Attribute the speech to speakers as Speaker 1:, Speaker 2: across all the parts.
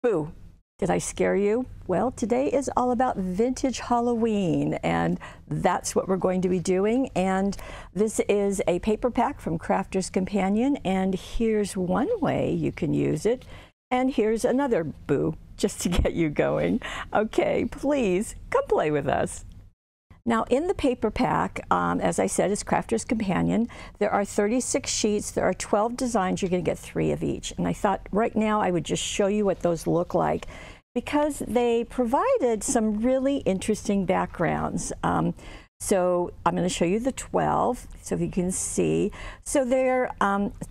Speaker 1: Boo! Did I scare you? Well, today is all about vintage Halloween, and that's what we're going to be doing. And this is a paper pack from Crafter's Companion, and here's one way you can use it, and here's another boo, just to get you going. Okay, please come play with us. Now, in the paper pack, as I said, it's Crafter's Companion. There are 36 sheets. There are 12 designs. You're going to get 3 of each. And I thought right now I would just show you what those look like because they provided some really interesting backgrounds. So I'm going to show you the 12, so if you can see. So they're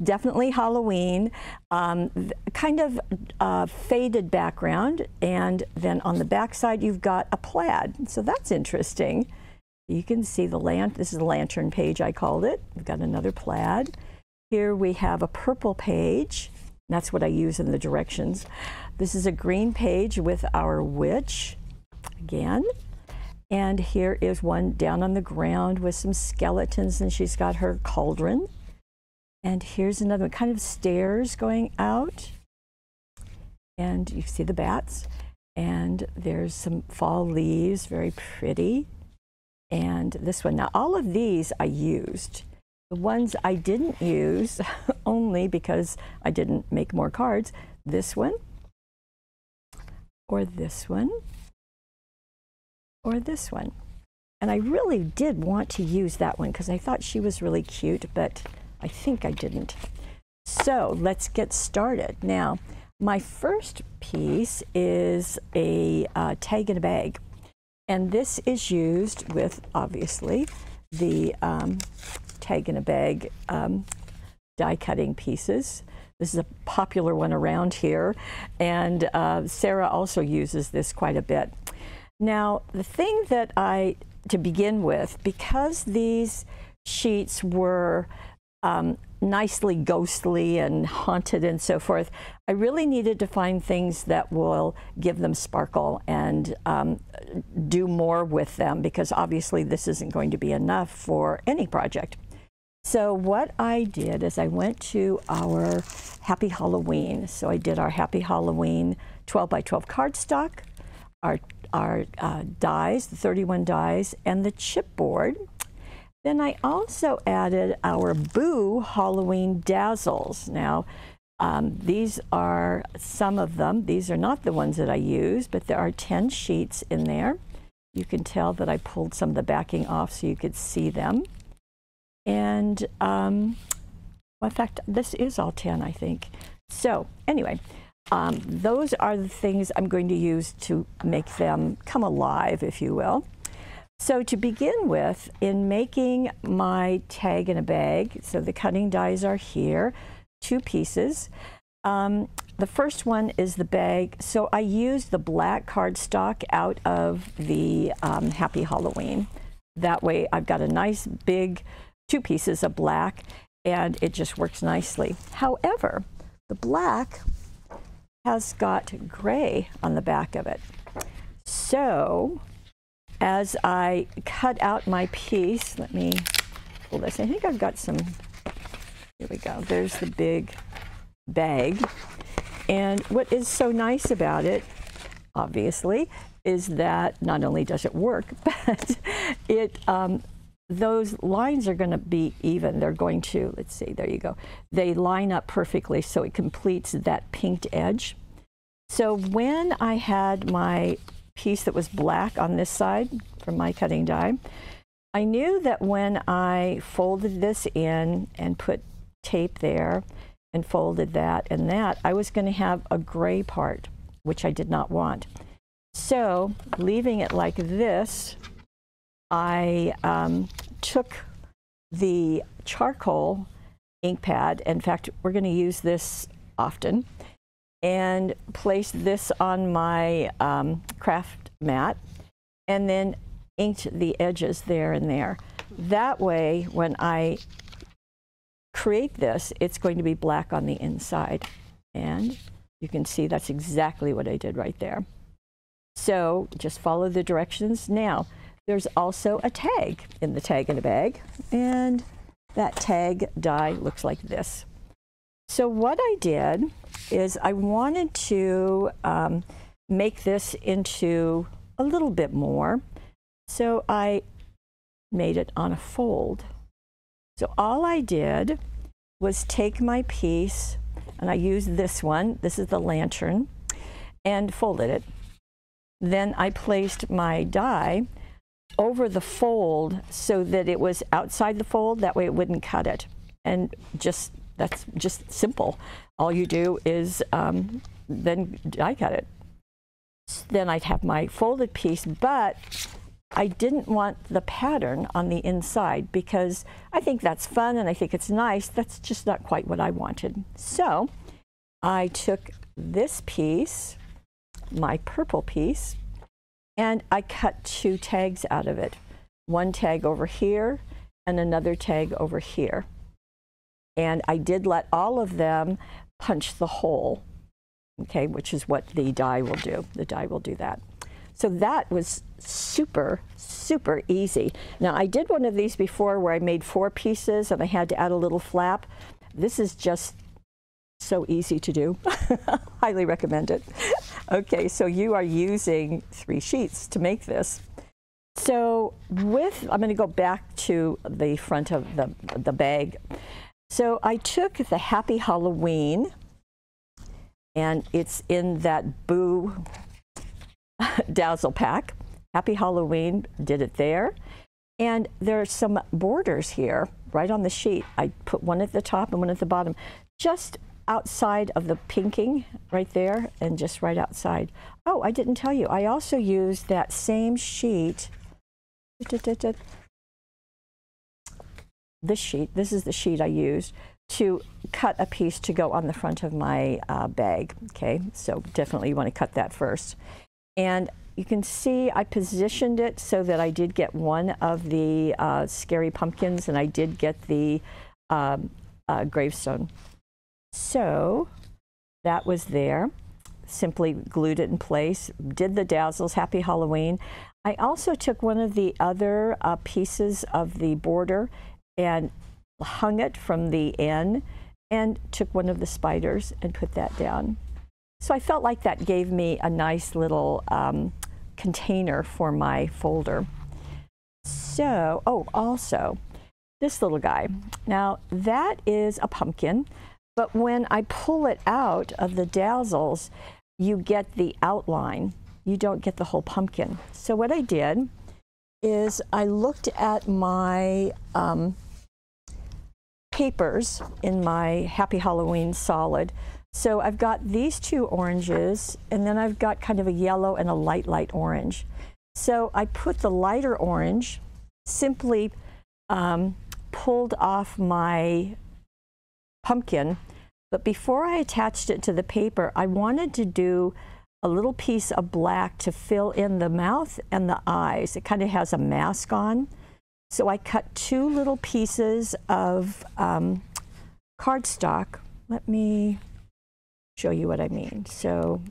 Speaker 1: definitely Halloween, kind of faded background, and then on the back side you've got a plaid. So that's interesting. You can see the this is the lantern page, I called it. We've got another plaid. Here we have a purple page. That's what I use in the directions. This is a green page with our witch, again. And here is one down on the ground with some skeletons, and she's got her cauldron. And here's another one, kind of stairs going out. And you see the bats. And there's some fall leaves, very pretty. And this one. Now, all of these I used. The ones I didn't use, only because I didn't make more cards, this one, or this one, or this one. And I really did want to use that one because I thought she was really cute, but I think I didn't. So let's get started. Now, my first piece is a tag in a bag. And this is used with, obviously, the tag in a bag die cutting pieces. This is a popular one around here. And Sarah also uses this quite a bit. Now, the thing that to begin with, because these sheets were nicely ghostly and haunted and so forth, I really needed to find things that will give them sparkle and do more with them, because obviously this isn't going to be enough for any project. So what I did is I went to our Happy Halloween. So I did our Happy Halloween 12 by 12 cardstock, our dies, the 31 dies, and the chipboard. Then I also added our Boo Halloween Dazzles. Now, these are some of them. These are not the ones that I used, but there are 10 sheets in there. You can tell that I pulled some of the backing off so you could see them. And, well, in fact, this is all 10, I think. So, anyway. Those are the things I'm going to use to make them come alive, if you will. So to begin with, in making my tag in a bag, so the cutting dies are here, 2 pieces. The first one is the bag. So I used the black cardstock out of the Happy Halloween. That way I've got a nice big 2 pieces of black, and it just works nicely. However, the black has got gray on the back of it. So as I cut out my piece, let me pull this. I think I've got some, here we go. There's the big bag. And what is so nice about it, obviously, is that not only does it work, but it, those lines are going to be even. They're going to, let's see, there you go. They line up perfectly, so it completes that pinked edge. So when I had my piece that was black on this side from my cutting die, I knew that when I folded this in and put tape there and folded that and that, I was going to have a gray part, which I did not want. So leaving it like this, I took the charcoal ink pad. In fact, we're going to use this often, and placed this on my craft mat, and then inked the edges there and there. That way, when I create this, it's going to be black on the inside. And you can see that's exactly what I did right there. So just follow the directions. Now, there's also a tag in the tag in a bag, and that tag die looks like this. So what I did is I wanted to make this into a little bit more. So I made it on a fold. So all I did was take my piece, and I used this one, this is the lantern, and folded it. Then I placed my die over the fold so that it was outside the fold, that way it wouldn't cut it. And that's just simple. All you do is then die cut it. Then I'd have my folded piece, but I didn't want the pattern on the inside because I think that's fun and I think it's nice. That's just not quite what I wanted. So I took this piece, my purple piece, and I cut 2 tags out of it. One tag over here and another tag over here. And I did let all of them punch the hole, okay, which is what the die will do. The die will do that. So that was super, super easy. Now, I did one of these before where I made 4 pieces and I had to add a little flap. This is just so easy to do. Highly recommend it. Okay, so you are using 3 sheets to make this. So I'm going to go back to the front of the bag. So I took the Happy Halloween, and it's in that Boo Dazzle pack. Happy Halloween, did it there. And there are some borders here right on the sheet. I put one at the top and one at the bottom, just outside of the pinking right there and just right outside. Oh, I didn't tell you. I also used that same sheet. This sheet, this is the sheet I used to cut a piece to go on the front of my bag. Okay, so definitely you want to cut that first. And you can see I positioned it so that I did get one of the scary pumpkins and I did get the gravestone. So that was there. Simply glued it in place, did the Dazzles, Happy Halloween. I also took one of the other pieces of the border and hung it from the end and took one of the spiders and put that down. So I felt like that gave me a nice little container for my folder. So, oh, also this little guy. Now that is a pumpkin, but when I pull it out of the Dazzles, you get the outline. You don't get the whole pumpkin. So what I did is I looked at my papers in my Happy Halloween solid. So I've got these 2 oranges, and then I've got kind of a yellow and a light orange. So I put the lighter orange, simply pulled off my pumpkin, but before I attached it to the paper, I wanted to do a little piece of black to fill in the mouth and the eyes. It kind of has a mask on. So I cut 2 little pieces of cardstock. Let me show you what I mean. So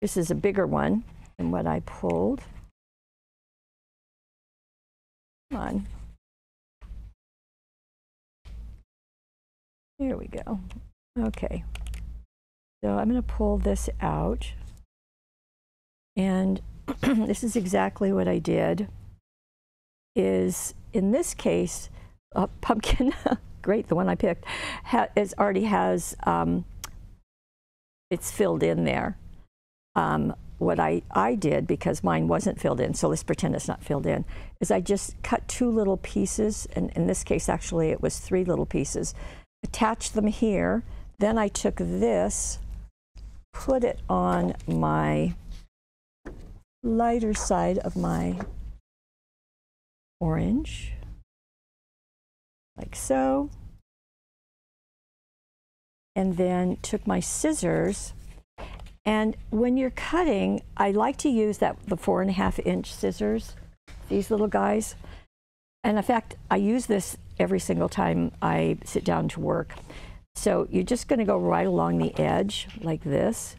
Speaker 1: this is a bigger one than what I pulled. Come on. Here we go. Okay. So I'm going to pull this out. And this is exactly what I did. Is in this case, a pumpkin, great, the one I picked, already has, it's filled in there. What I did, because mine wasn't filled in, so let's pretend it's not filled in, is I just cut 2 little pieces, and in this case actually it was 3 little pieces, attached them here, then I took this, put it on my lighter side of my orange, like so, and then took my scissors, and when you're cutting, I like to use the 4.5-inch scissors, these little guys, and in fact I use this every single time I sit down to work. So you're just going to go right along the edge like this,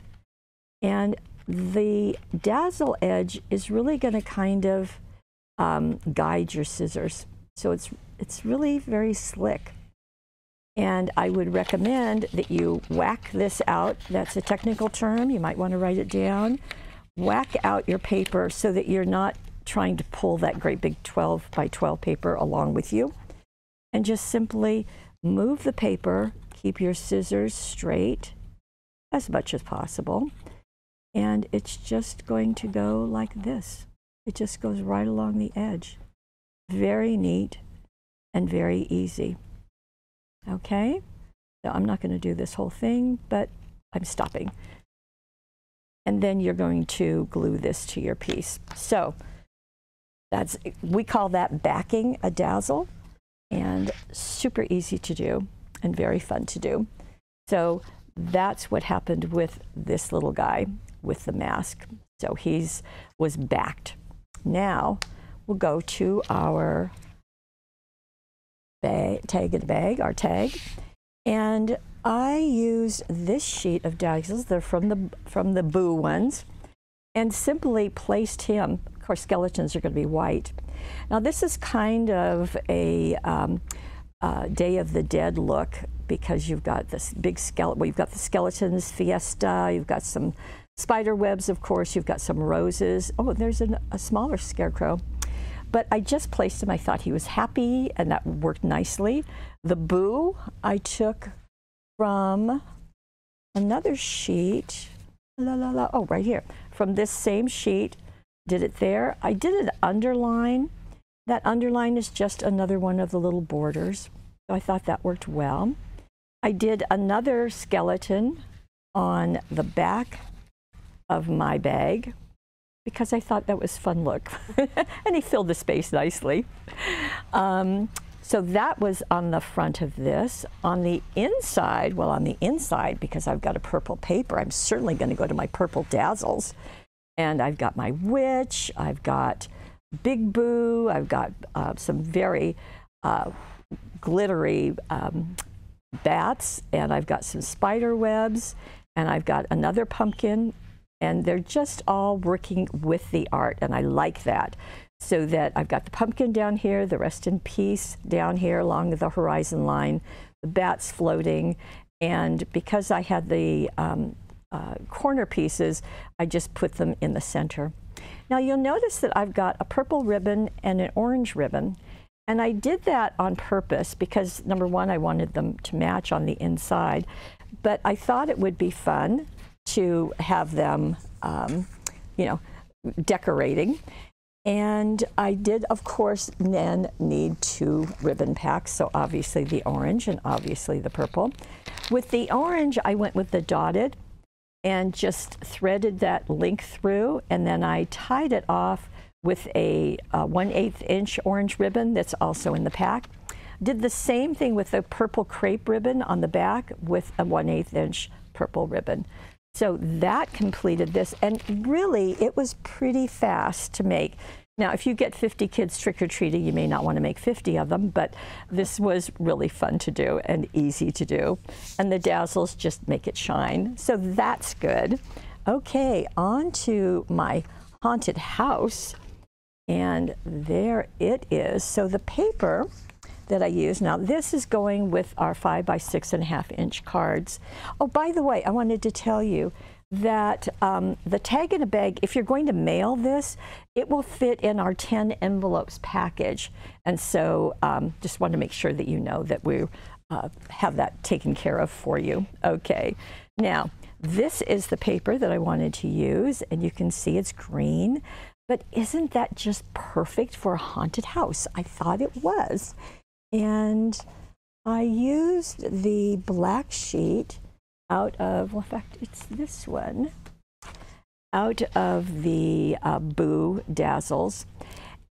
Speaker 1: and the Dazzle edge is really going to kind of guide your scissors. So it's really very slick. And I would recommend that you whack this out. That's a technical term. You might want to write it down. Whack out your paper so that you're not trying to pull that great big 12 by 12 paper along with you. And just simply move the paper, keep your scissors straight as much as possible. And it's just going to go like this. It just goes right along the edge. Very neat and very easy. Okay, so I'm not going to do this whole thing, but I'm stopping. And then you're going to glue this to your piece. So we call that backing a dazzle, and super easy to do and very fun to do. So that's what happened with this little guy with the mask. So was backed. Now we'll go to our tag in the bag, our tag, and I used this sheet of dazzles. They're from the Boo ones, and simply placed him. Of course, skeletons are going to be white. Now this is kind of a Day of the Dead look, because you've got this big skeleton. Well, you've got the skeletons fiesta. You've got some spider webs, of course. You've got some roses. Oh, there's a smaller scarecrow. But I just placed him. I thought he was happy, and that worked nicely. The Boo I took from another sheet. Oh, right here. From this same sheet, did it there. I did an underline. That underline is just another one of the little borders. So I thought that worked well. I did another skeleton on the back of my bag, because I thought that was fun look. And he filled the space nicely. So that was on the front of this. On the inside, because I've got a purple paper, I'm certainly going to go to my purple dazzles. And I've got my witch, I've got Big Boo, I've got some very glittery bats, and I've got some spider webs, and I've got another pumpkin. And they're just all working with the art, and I like that. So that I've got the pumpkin down here, the Rest in Peace down here along the horizon line, the bats floating, and because I had the corner pieces, I just put them in the center. Now you'll notice that I've got a purple ribbon and an orange ribbon, and I did that on purpose because, number one, I wanted them to match on the inside, but I thought it would be fun to have them, you know, decorating. And I did, of course, then need 2 ribbon packs, so obviously the orange and obviously the purple. With the orange, I went with the dotted and just threaded that link through, and then I tied it off with a 1/8 inch orange ribbon that's also in the pack. Did the same thing with the purple crepe ribbon on the back with a 1/8 inch purple ribbon. So that completed this, and really it was pretty fast to make. Now, if you get 50 kids trick-or-treating, you may not want to make 50 of them, but this was really fun to do and easy to do. And the dazzles just make it shine. So that's good. Okay, on to my haunted house. And there it is. So the paper that I use, now this is going with our 5 by 6.5 inch cards. Oh, by the way, I wanted to tell you that the tag in a bag, if you're going to mail this, it will fit in our 10 envelopes package. And so just want to make sure that you know that we have that taken care of for you. Okay, now this is the paper that I wanted to use, and you can see it's green. But isn't that just perfect for a haunted house? I thought it was. And I used the black sheet out of, well, in fact, it's this one, out of the Boo Dazzles.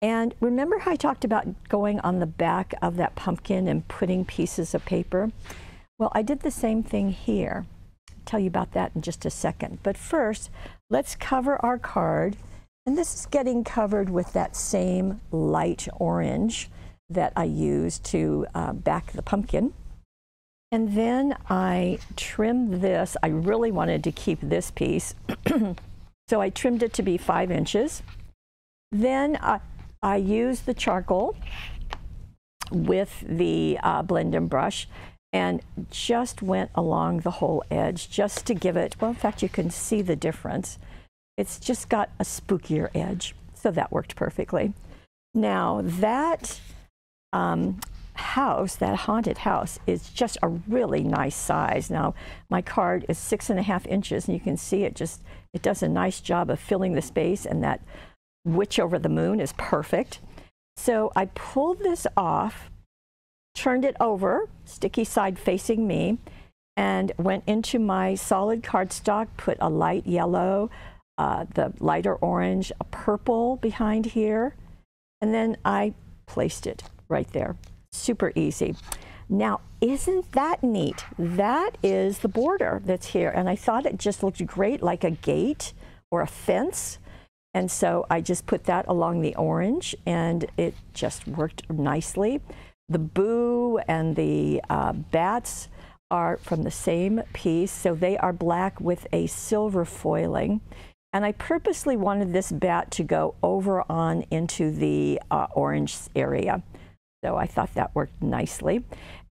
Speaker 1: And remember how I talked about going on the back of that pumpkin and putting pieces of paper? Well, I did the same thing here. I'll tell you about that in just a second. But first, let's cover our card. And this is getting covered with that same light orange that I used to back the pumpkin. And then I trimmed this. I really wanted to keep this piece. So I trimmed it to be 5 inches. Then I used the charcoal with the blend and brush. and just went along the whole edge just to give it, well, in fact, you can see the difference. It's just got a spookier edge, so that worked perfectly. Now, that house, that haunted house, is just a really nice size. Now, my card is 6.5 inches, and you can see it does a nice job of filling the space, and that witch over the moon is perfect. So I pulled this off, turned it over, sticky side facing me, and went into my solid cardstock, put a light yellow, the lighter orange, a purple behind here, and then I placed it right there. Super easy. Now, isn't that neat? That is the border that's here, and I thought it just looked great, like a gate or a fence. And so I just put that along the orange, and it just worked nicely. The boo and the bats are from the same piece, so they are black with a silver foiling. And I purposely wanted this bat to go over on into the orange area. So I thought that worked nicely.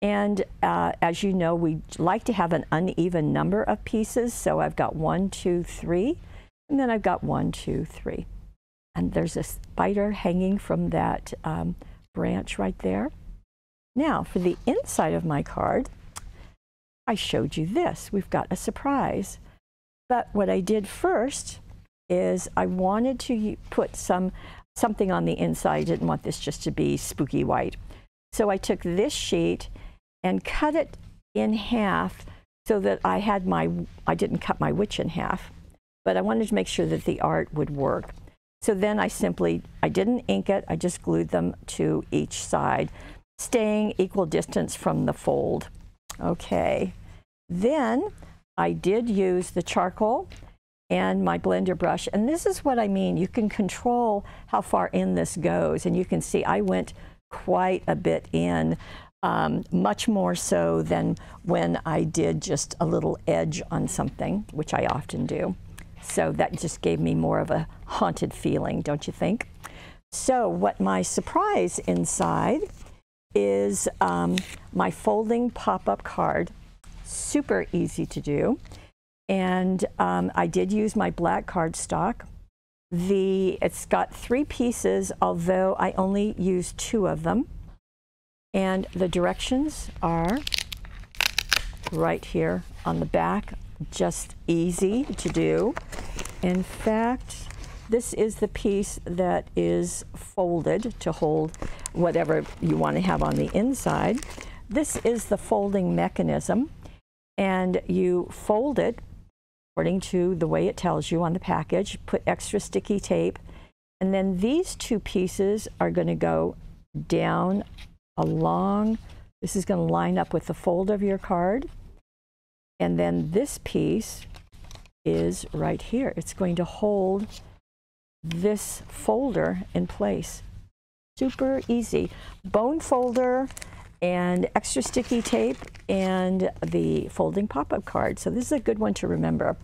Speaker 1: And as you know, we like to have an uneven number of pieces. So I've got 1, 2, 3, and then I've got 1, 2, 3. And there's a spider hanging from that branch right there. Now, for the inside of my card, I showed you this. We've got a surprise. But what I did first is I wanted to put something on the inside. I didn't want this just to be spooky white. So I took this sheet and cut it in half so that I didn't cut my witch in half, but I wanted to make sure that the art would work. So then I didn't ink it, I just glued them to each side, staying equal distance from the fold. Okay, then I did use the charcoal and my blender brush, and this is what I mean. You can control how far in this goes, and you can see I went quite a bit in, much more so than when I did just a little edge on something, which I often do. So that just gave me more of a haunted feeling, don't you think? So what my surprise inside is my folding pop-up card. Super easy to do. And I did use my black cardstock. It's got 3 pieces, although I only used 2 of them. And the directions are right here on the back, just easy to do. In fact, this is the piece that is folded to hold whatever you want to have on the inside. This is the folding mechanism, and you fold it according to the way it tells you on the package, put extra sticky tape, and then these 2 pieces are going to go down along. This is going to line up with the fold of your card, and then this piece is right here. It's going to hold this folder in place. Super easy. Bone folder and extra sticky tape and the folding pop-up card. So this is a good one to remember.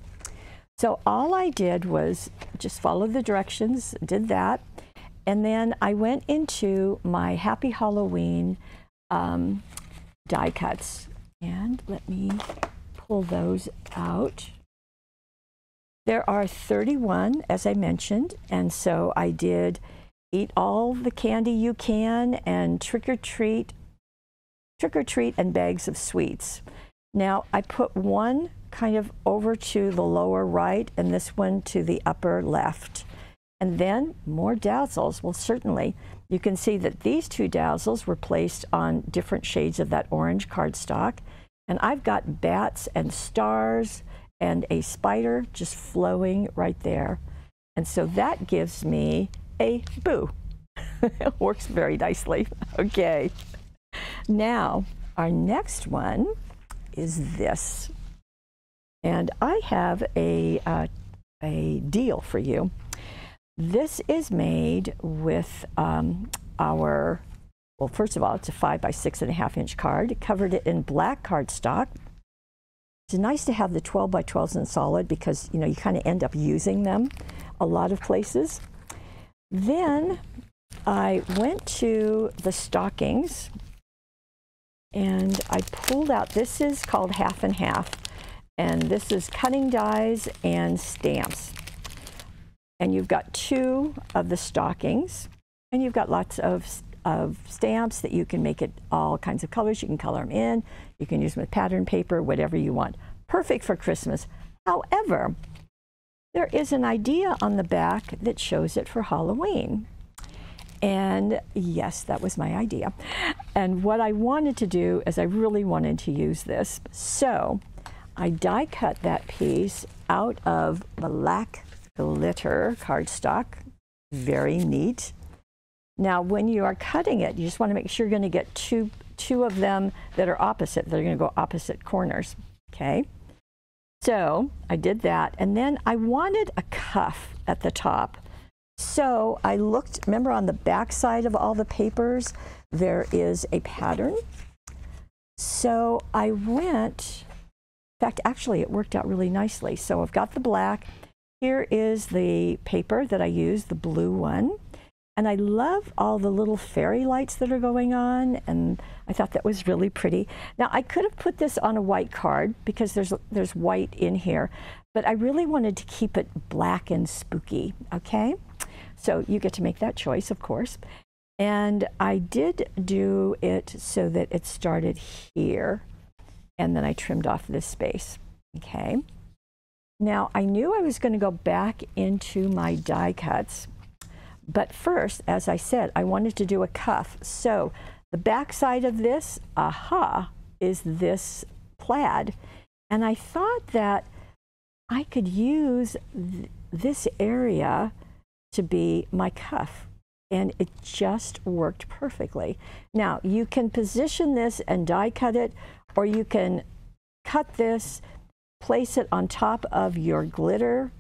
Speaker 1: So all I did was just follow the directions, did that, and then I went into my Happy Halloween die cuts. And let me pull those out. There are 31, as I mentioned, and so I did eat all the candy you can and trick or treat and bags of sweets. Now I put one kind of over to the lower right and this one to the upper left. And then more dazzles. Well, certainly you can see that these 2 dazzles were placed on different shades of that orange cardstock. And I've got bats and stars and a spider just flowing right there. And so that gives me a boo. It works very nicely. Okay. Now, our next one is this. And I have a deal for you. This is made with well, first of all, it's a 5 by 6.5 inch card. It covered it in black cardstock. It's nice to have the 12 by 12s in solid because, you know, you kind of end up using them a lot of places. Then I went to the stockings and I pulled out, this is called half and half, and this is cutting dies and stamps. And you've got 2 of the stockings, and you've got lots of stamps that you can make it all kinds of colors. You can color them in, you can use them with pattern paper, whatever you want. Perfect for Christmas. However, there is an idea on the back that shows it for Halloween. And yes, that was my idea. And what I wanted to do is I really wanted to use this. So I die cut that piece out of black glitter cardstock. Very neat. Now, when you are cutting it, you just want to make sure you're going to get two of them that are opposite. They're going to go opposite corners. Okay. So I did that. And then I wanted a cuff at the top. So I looked, remember on the back side of all the papers, there is a pattern. So I went, in fact, actually it worked out really nicely. So I've got the black. Here is the paper that I used, the blue one. And I love all the little fairy lights that are going on, and I thought that was really pretty. Now, I could have put this on a white card because there's white in here, but I really wanted to keep it black and spooky, okay? So you get to make that choice, of course. And I did do it so that it started here, and then I trimmed off this space, okay? Now, I knew I was going to go back into my die cuts. But first, as I said, I wanted to do a cuff. So the back side of this, is this plaid. And I thought that I could use this area to be my cuff. And it just worked perfectly. Now, you can position this and die cut it, or you can cut this, place it on top of your glitter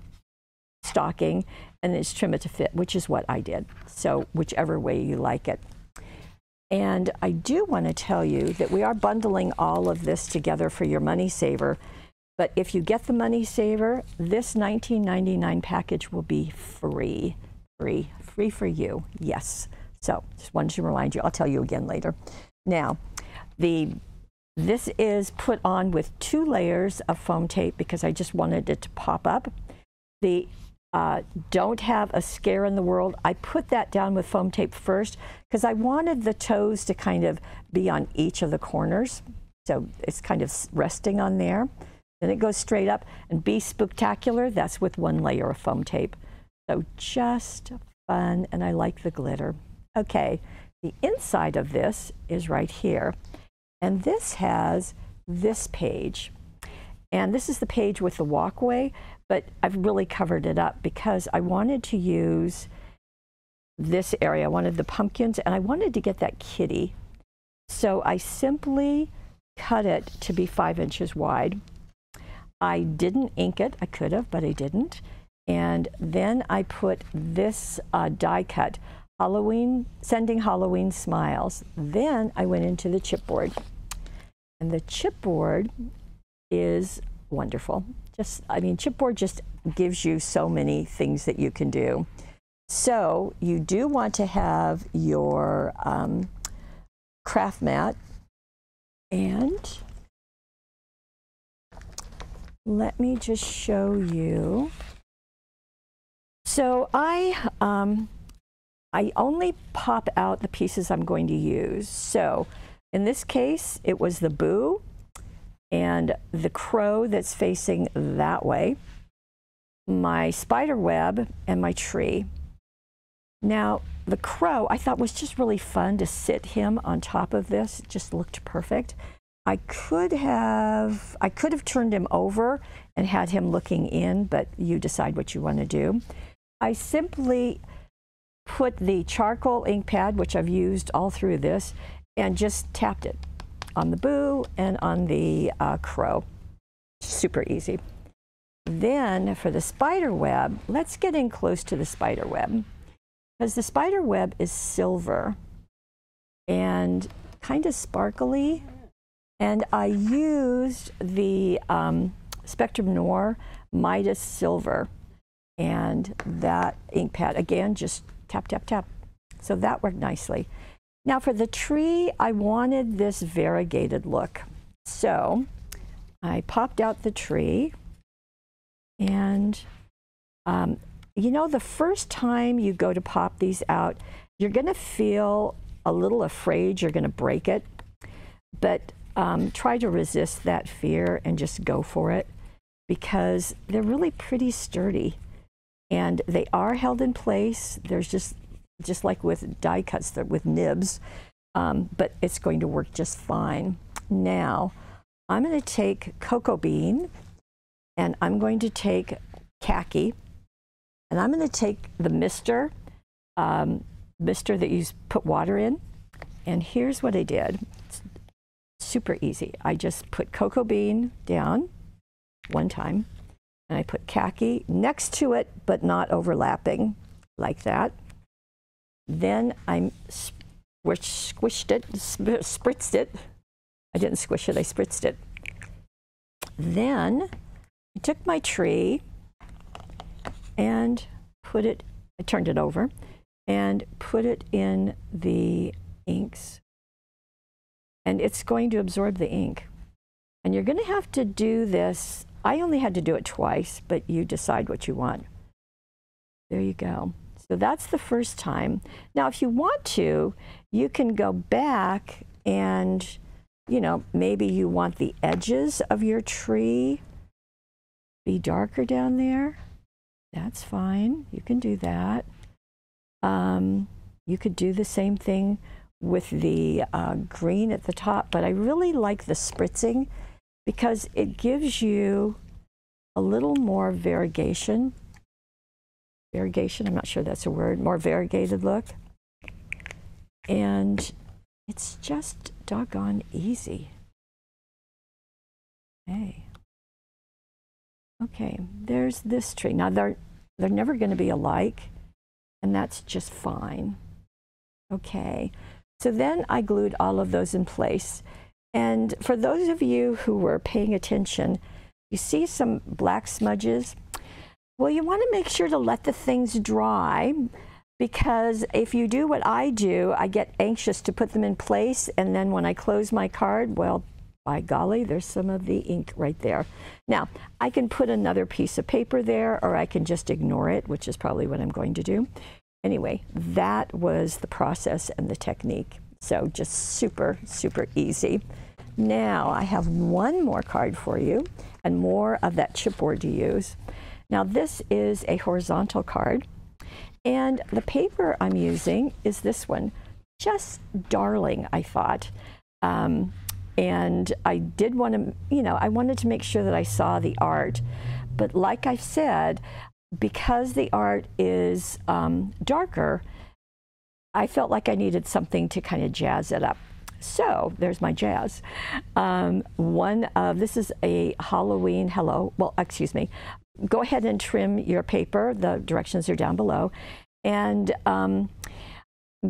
Speaker 1: stocking, and then just trim it to fit, which is what I did. So whichever way you like it. And I do want to tell you that we are bundling all of this together for your Money Saver. But if you get the Money Saver, this $19.99 package will be free. Free for you, yes. So just wanted to remind you, I'll tell you again later. Now, this is put on with 2 layers of foam tape because I just wanted it to pop up. The don't have a scare in the world. I put that down with foam tape first because I wanted the toes to kind of be on each of the corners. So it's kind of resting on there. Then it goes straight up, and Be Spooktacular, that's with 1 layer of foam tape. So just fun, and I like the glitter. Okay, the inside of this is right here. And this has this page. And this is the page with the walkway, but I've really covered it up because I wanted to use this area. I wanted the pumpkins, and I wanted to get that kitty. So I simply cut it to be 5 inches wide. I didn't ink it. I could have, but I didn't. And then I put this die cut, Sending Halloween Smiles. Then I went into the chipboard. And the chipboard is wonderful. Chipboard just gives you so many things that you can do. So you do want to have your craft mat, and let me just show you. So I only pop out the pieces I'm going to use. So in this case, it was the boo and the crow that's facing that way, my spider web, and my tree. Now, the crow I thought was just really fun to sit him on top of this. It just looked perfect. I could have turned him over and had him looking in, but you decide what you want to do. I simply put the charcoal ink pad, which I've used all through this, and just tapped it on the boo and on the crow. Super easy. Then for the spider web, let's get in close to the spider web, because the spider web is silver and kind of sparkly. And I used the Spectrum Noir Midas Silver, and that ink pad, again, just tap, tap, tap. So that worked nicely. Now for the tree, I wanted this variegated look. So I popped out the tree, and you know, the first time you go to pop these out, you're going to feel a little afraid you're going to break it, but try to resist that fear and just go for it, because they're really pretty sturdy and they are held in place. There's just like with die cuts, with nibs, but it's going to work just fine. Now, I'm going to take cocoa bean, and I'm going to take khaki, and I'm going to take the mister that you put water in. And here's what I did. It's super easy. I just put cocoa bean down one time, and I put khaki next to it, but not overlapping, like that. Then I squished it, spritzed it. I didn't squish it, I spritzed it. Then I took my tree and put it, I turned it over and put it in the inks. And it's going to absorb the ink. And you're going to have to do this. I only had to do it twice, but you decide what you want. There you go. So that's the first time. Now, if you want to, you can go back and, you know, maybe you want the edges of your tree be darker down there. That's fine. You can do that. You could do the same thing with the green at the top, but I really like the spritzing because it gives you a little more variegation. Variegation, I'm not sure that's a word, more variegated look. And it's just doggone easy. Hey. Okay, there's this tree. Now they're never going to be alike, and that's just fine. Okay, so then I glued all of those in place. And for those of you who were paying attention, you see some black smudges? Well, you want to make sure to let the things dry, because if you do what I do, I get anxious to put them in place, and then when I close my card, well, by golly, there's some of the ink right there. Now, I can put another piece of paper there, or I can just ignore it, which is probably what I'm going to do. Anyway, that was the process and the technique. So just super, super easy. Now, I have one more card for you and more of that chipboard to use. Now, this is a horizontal card, and the paper I'm using is this one. Just darling, I thought. And I did want to, you know, I wanted to make sure that I saw the art. But like I said, because the art is darker, I felt like I needed something to kind of jazz it up. So there's my jazz. This is a Halloween hello. Well, excuse me. Go ahead and trim your paper. The directions are down below. And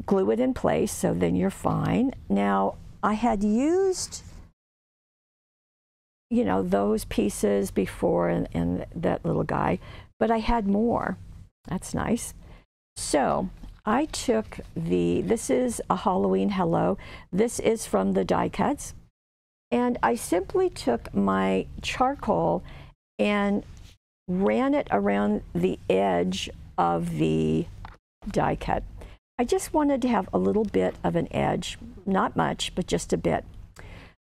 Speaker 1: glue it in place, so then you're fine. Now, I had used, you know, those pieces before and that little guy, but I had more. That's nice. So I took this is a Halloween hello. This is from the die cuts. And I simply took my charcoal and ran it around the edge of the die cut. I just wanted to have a little bit of an edge, not much, but just a bit.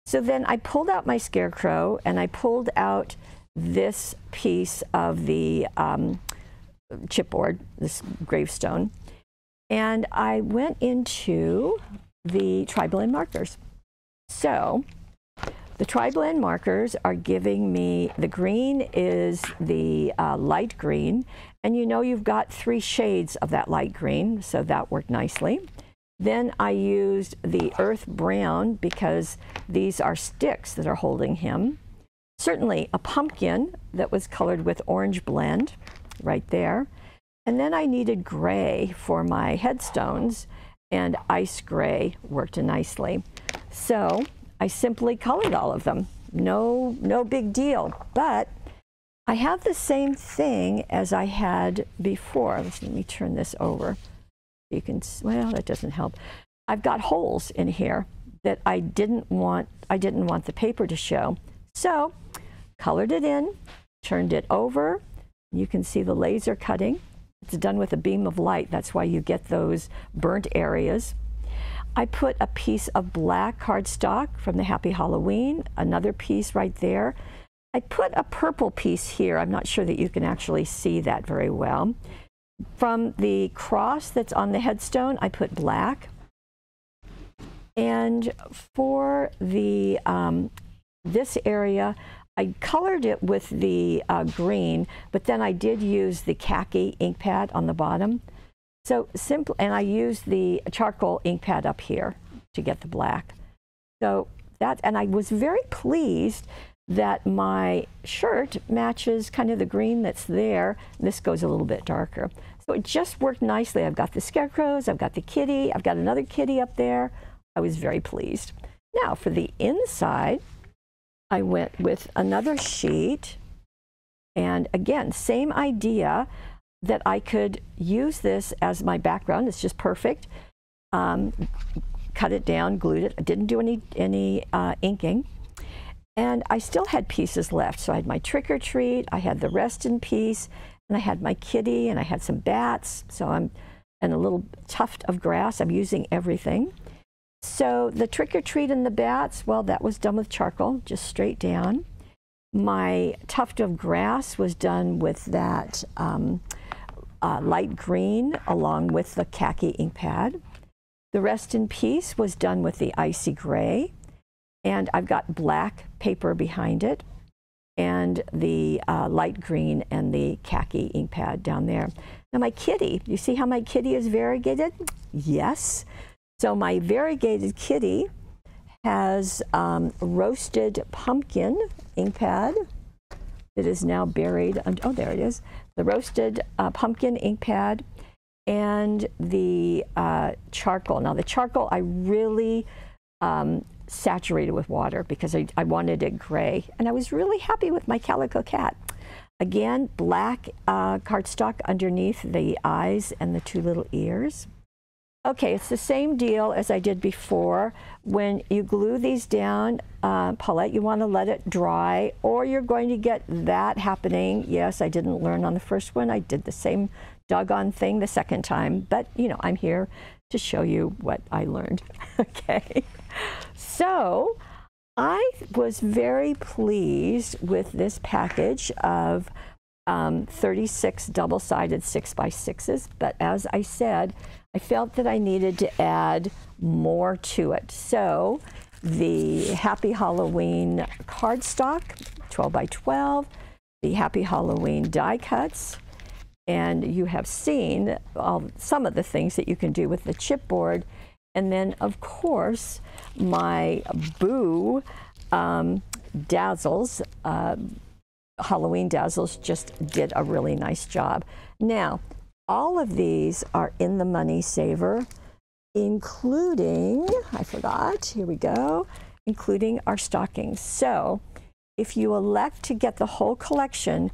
Speaker 1: So then I pulled out my scarecrow and I pulled out this piece of the chipboard, this gravestone, and I went into the tri-blend markers. So the tri-blend markers are giving me, the green is the light green, and you know you've got 3 shades of that light green, so that worked nicely. Then I used the earth brown because these are sticks that are holding him. Certainly a pumpkin that was colored with orange blend right there. And then I needed gray for my headstones, and ice gray worked nicely. So I simply colored all of them. No big deal, but I have the same thing as I had before. Let me turn this over. You can, well, that doesn't help. I've got holes in here that I didn't want the paper to show. So colored it in, turned it over. You can see the laser cutting. It's done with a beam of light. That's why you get those burnt areas. I put a piece of black cardstock from the Happy Halloween, another piece right there. I put a purple piece here. I'm not sure that you can actually see that very well. From the cross that's on the headstone, I put black. And for the this area, I colored it with the green, but then I did use the khaki ink pad on the bottom. So simple, and I used the charcoal ink pad up here to get the black. So that, and I was very pleased that my shirt matches kind of the green that's there. This goes a little bit darker. So it just worked nicely. I've got the scarecrows, I've got the kitty, I've got another kitty up there. I was very pleased. Now for the inside, I went with another sheet. And again, same idea, that I could use this as my background. It's just perfect. Cut it down, glued it. I didn't do any inking. And I still had pieces left. So I had my trick or treat, I had the rest in peace, and I had my kitty, and I had some bats. So and a little tuft of grass. I'm using everything. So the trick or treat and the bats, well, that was done with charcoal, just straight down. My tuft of grass was done with that light green along with the khaki ink pad. The rest in peace was done with the icy gray, and I've got black paper behind it, and the light green and the khaki ink pad down there. Now my kitty, you see how my kitty is variegated? Yes. So my variegated kitty has roasted pumpkin ink pad. It is now buried. Oh, there it is. The roasted pumpkin ink pad and the charcoal. Now the charcoal I really saturated with water because I wanted it gray, and I was really happy with my Calico Cat. Again, black cardstock underneath the eyes and the two little ears. Okay, it's the same deal as I did before. When you glue these down, Paulette, you want to let it dry, or you're going to get that happening. Yes, I didn't learn on the first one. I did the same doggone thing the second time, but you know, I'm here to show you what I learned. Okay, so I was very pleased with this package of 36 double-sided 6x6s, but as I said, I felt that I needed to add more to it. So the Happy Halloween cardstock, 12 by 12, the Happy Halloween die cuts, and you have seen some of the things that you can do with the chipboard. And then, of course, my Boo Dazzles, Halloween Dazzles just did a really nice job. Now, all of these are in the Money Saver, including, I forgot, here we go, including our stockings. So if you elect to get the whole collection,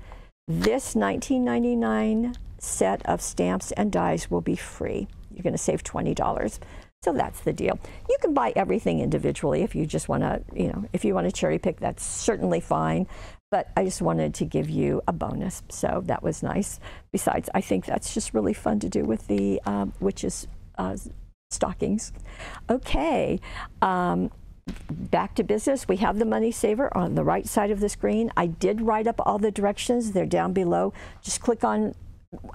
Speaker 1: this $19.99 set of stamps and dies will be free. You're going to save $20. So that's the deal. You can buy everything individually if you just want to, you know, if you want to cherry pick, that's certainly fine. But I just wanted to give you a bonus, so that was nice. Besides, I think that's just really fun to do with the witches' stockings. Okay, back to business. We have the Money Saver on the right side of the screen. I did write up all the directions. They're down below. Just click on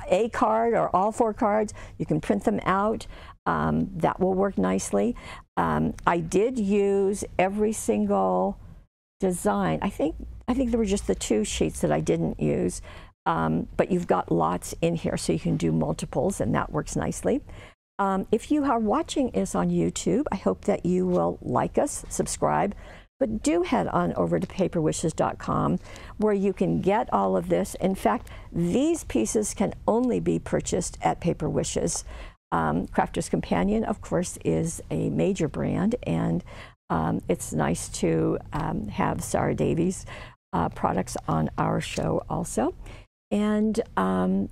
Speaker 1: a card or all 4 cards. You can print them out. That will work nicely. I did use every single design. I think there were just the 2 sheets that I didn't use, but you've got lots in here, so you can do multiples, and that works nicely. If you are watching us on YouTube, I hope that you will like us, subscribe, but do head on over to paperwishes.com where you can get all of this. In fact, these pieces can only be purchased at Paper Wishes. Crafter's Companion, of course, is a major brand, and it's nice to have Sarah Davies products on our show also. And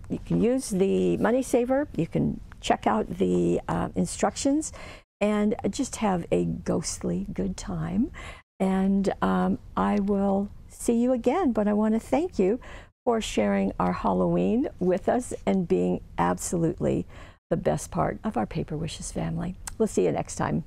Speaker 1: you can use the Money Saver. You can check out the instructions. and just have a ghostly good time. And I will see you again, but I want to thank you for sharing our Halloween with us and being absolutely the best part of our Paper Wishes family. We'll see you next time.